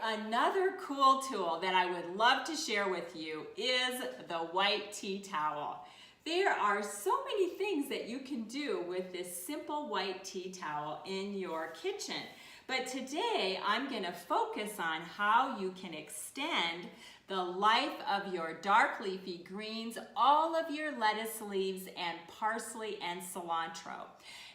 another cool tool that I would love to share with you is the white tea towel. There are so many things that you can do with this simple white tea towel in your kitchen. But today I'm going to focus on how you can extend the life of your dark leafy greens, all of your lettuce leaves and parsley and cilantro.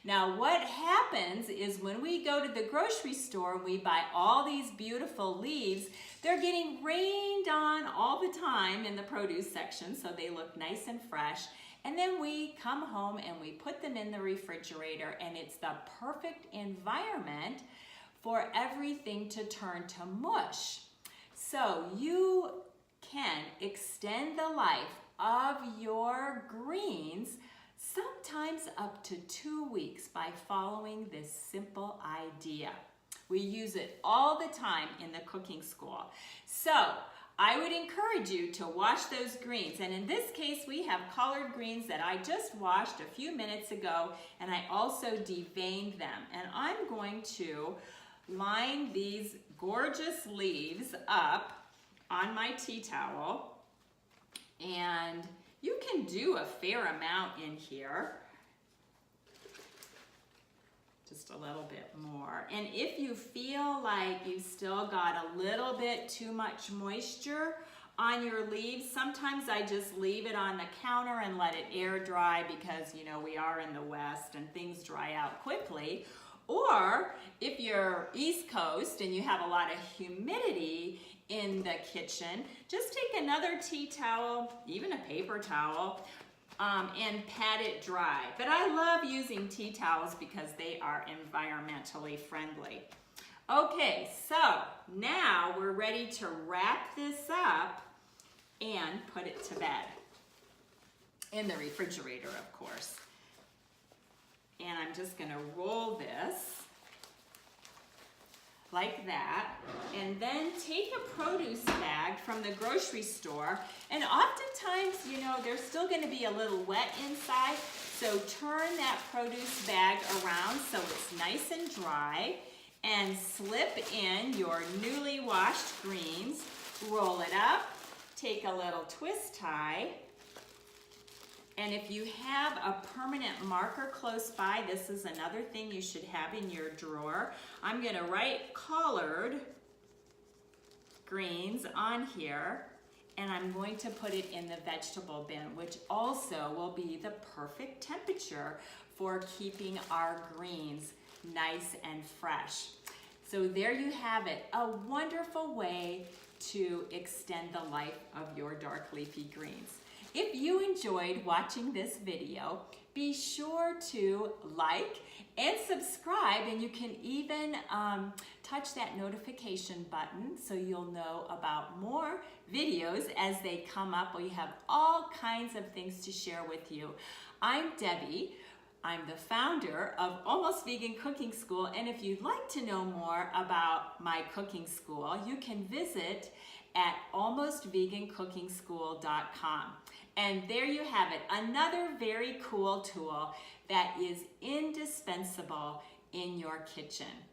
Now what happens is when we go to the grocery store and we buy all these beautiful leaves, they're getting rained on all the time in the produce section so they look nice and fresh. And then we come home and we put them in the refrigerator and it's the perfect environment for everything to turn to mush. So you can extend the life of your greens sometimes up to 2 weeks by following this simple idea. We use it all the time in the cooking school. So I would encourage you to wash those greens. And in this case, we have collard greens that I just washed a few minutes ago, and I also deveined them. And I'm going to line these gorgeous leaves up on my tea towel, and you can do a fair amount in here, just a little bit more. And if you feel like you've still got a little bit too much moisture on your leaves, sometimes I just leave it on the counter and let it air dry because, you know, we are in the West and things dry out quickly. Or if you're East Coast and you have a lot of humidity in the kitchen, just take another tea towel, even a paper towel, and pat it dry. But I love using tea towels because they are environmentally friendly. Okay, so now we're ready to wrap this up and put it to bed. In the refrigerator, of course. And I'm just gonna roll this like that, and then take a produce bag from the grocery store, and oftentimes, you know, there's still gonna be a little wet inside, so turn that produce bag around so it's nice and dry, and slip in your newly washed greens, roll it up, take a little twist tie, and if you have a permanent marker close by, this is another thing you should have in your drawer. I'm gonna write collard greens on here, and I'm going to put it in the vegetable bin, which also will be the perfect temperature for keeping our greens nice and fresh. So there you have it, a wonderful way to extend the life of your dark leafy greens. If you enjoyed watching this video, be sure to like and subscribe, and you can even touch that notification button so you'll know about more videos as they come up. We have all kinds of things to share with you. I'm Debbie. I'm the founder of Almost Vegan Cooking School, and if you'd like to know more about my cooking school, you can visit at almostvegancookingschool.com. And there you have it, another very cool tool that is indispensable in your kitchen.